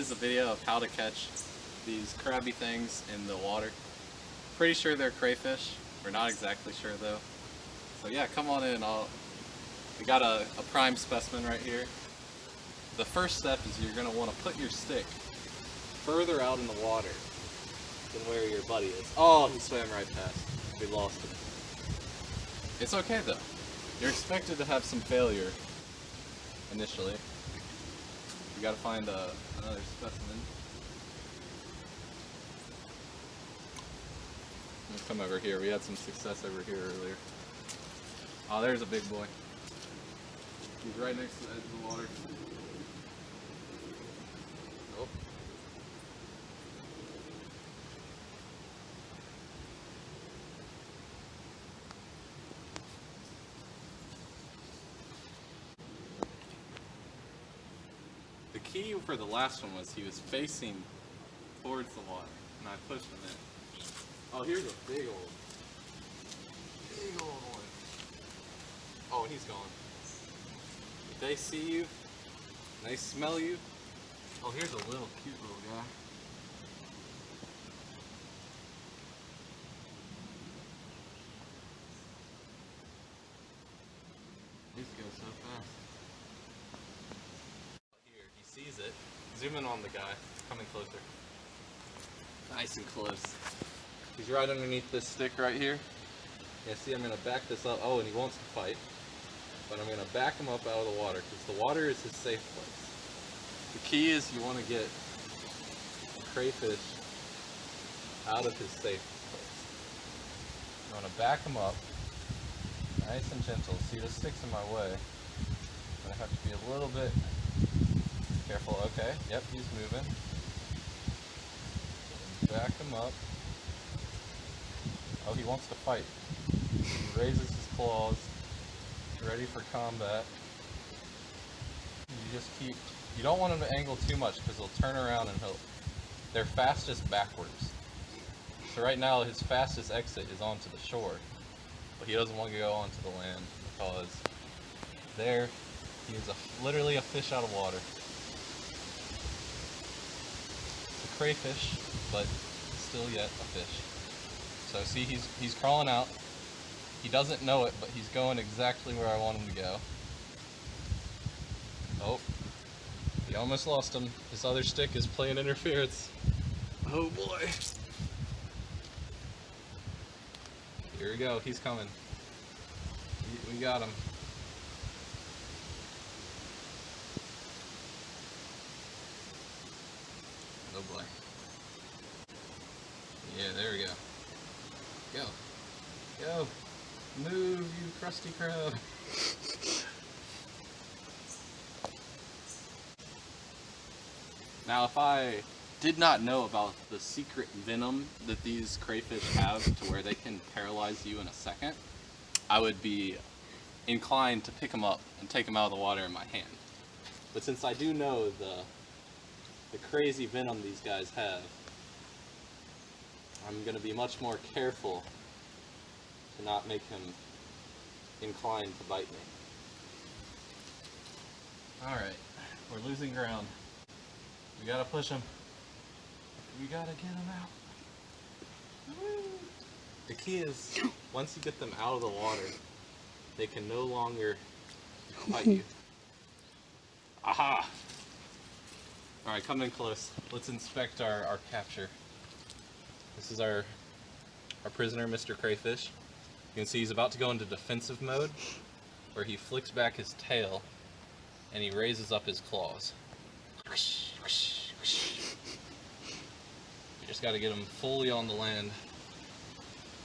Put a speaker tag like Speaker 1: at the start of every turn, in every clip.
Speaker 1: is a video of how to catch these crabby things in the water. Pretty sure they're crayfish. We're not exactly sure though. So yeah, come on in. We got a prime specimen right here. The first step is you're going to want to put your stick further out in the water than where your buddy is. Oh, he swam right past. We lost him. It's okay though. You're expected to have some failure initially. We got to find another specimen. Let's come over here. We had some success over here earlier. Oh, there's a big boy. He's right next to the edge of the water. Oh. The key for the last one was he was facing towards the water, and I pushed him in. Oh, here's a big old one. Oh, and he's gone. If they see you, and they smell you, oh, here's a little cute little guy. These go so fast. Here, he sees it. Zoom in on the guy, coming closer. Nice and close. He's right underneath this stick right here. Yeah, see, I'm going to back this up. Oh, and he wants to fight. But I'm going to back him up out of the water because the water is his safe place. The key is you want to get the crayfish out of his safe place. You want to back him up, nice and gentle. See, the stick's in my way. I'm going to have to be a little bit careful. Okay, yep, he's moving. Back him up. Oh, he wants to fight. He raises his claws, ready for combat. You just keep, you don't want him to angle too much because he'll turn around and they're fastest backwards. So right now his fastest exit is onto the shore, but he doesn't want to go onto the land because there he is literally a fish out of water. It's a crayfish, but still yet a fish. So see, he's crawling out. He doesn't know it, but he's going exactly where I want him to go. Oh, he almost lost him. This other stick is playing interference. Oh boy. Here we go, he's coming. We got him. Oh boy. Yeah, there we go. Go. Go. Move, you crusty crab. Now, if I did not know about the secret venom that these crayfish have to where they can paralyze you in a second, I would be inclined to pick them up and take them out of the water in my hand. But since I do know the crazy venom these guys have, I'm going to be much more careful to not make him inclined to bite me. Alright, we're losing ground. We gotta push him. We gotta get him out. Woo. The key is, once you get them out of the water, they can no longer bite you. Aha! Alright, come in close. Let's inspect our capture. This is our prisoner, Mr. Crayfish. You can see he's about to go into defensive mode, where he flicks back his tail and he raises up his claws. You just got to get him fully on the land,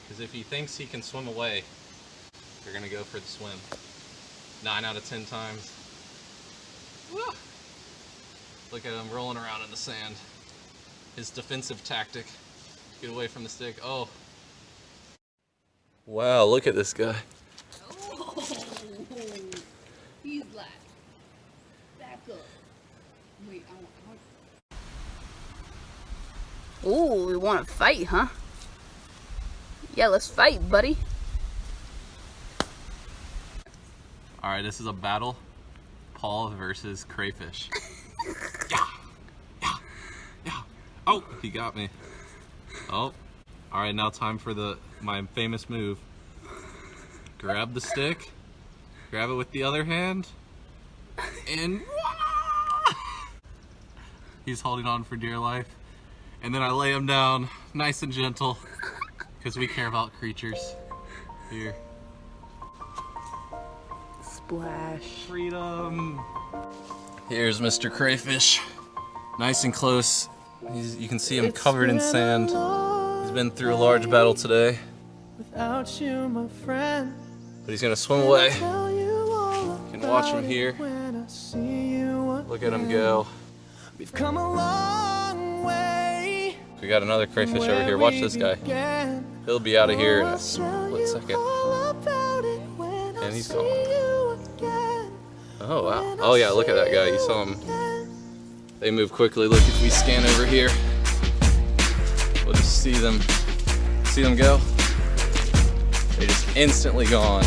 Speaker 1: because if he thinks he can swim away, you're going to go for the swim. 9 out of 10 times. Woo! Look at him rolling around in the sand. His defensive tactic. Get away from the stick. Oh. Wow, look at this guy.
Speaker 2: Oh, he's like, back up. Wait, Ooh, we want to fight, huh? Yeah, let's fight, buddy.
Speaker 1: Alright, this is a battle. Paul versus Crayfish. Yeah. Yeah. Oh, he got me. Oh, all right, now time for my famous move. Grab the stick, grab it with the other hand, and he's holding on for dear life. And then I lay him down, nice and gentle, because we care about creatures. Here.
Speaker 2: Splash.
Speaker 1: Freedom. Here's Mr. Crayfish. Nice and close. You can see him covered in sand. He's been through a large battle today.
Speaker 3: Without you, my friend.
Speaker 1: But he's gonna swim away. You can watch him here. Look at him go.
Speaker 3: We've come a long way.
Speaker 1: We got another crayfish over here. Watch this guy. He'll be out of here in a split second. And he's gone. Oh wow. Oh yeah, look at that guy. You saw him. They move quickly. Look, if we scan over here, we'll just see them go. They just instantly gone.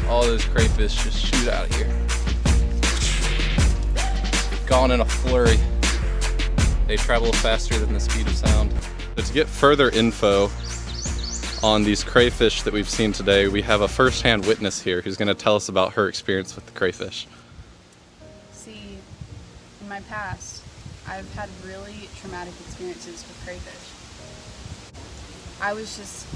Speaker 1: All those crayfish just shoot out of here. Gone in a flurry. They travel faster than the speed of sound. But to get further info on these crayfish that we've seen today, we have a first-hand witness here who's going to tell us about her experience with the crayfish.
Speaker 2: See, in my past, I've had really traumatic experiences with crayfish. I was just...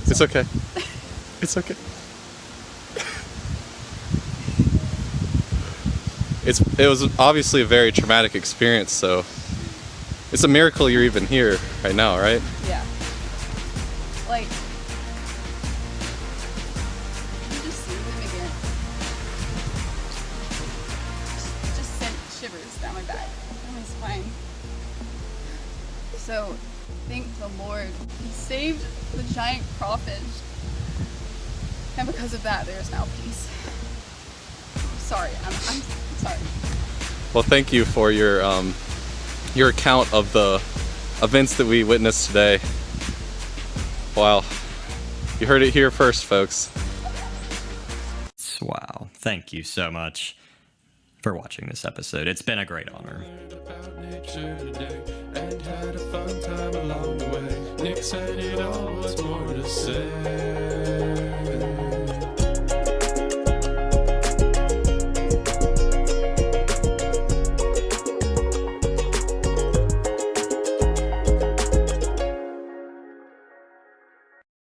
Speaker 1: It's okay. It's okay. It was obviously a very traumatic experience, so it's a miracle you're even here right now, right?
Speaker 2: Yeah. Like, you just see them again. Just sent shivers down my back, down my spine. So, thank the Lord, He saved the giant crawfish, and because of that, there is now peace. Sorry, I'm sorry.
Speaker 1: Well, thank you for your account of the events that we witnessed today. Wow. You heard it here first, folks.
Speaker 4: Wow. Thank you so much for watching this episode. It's been a great honor.
Speaker 3: And had a fun time along the way. Nick said it all was more to say.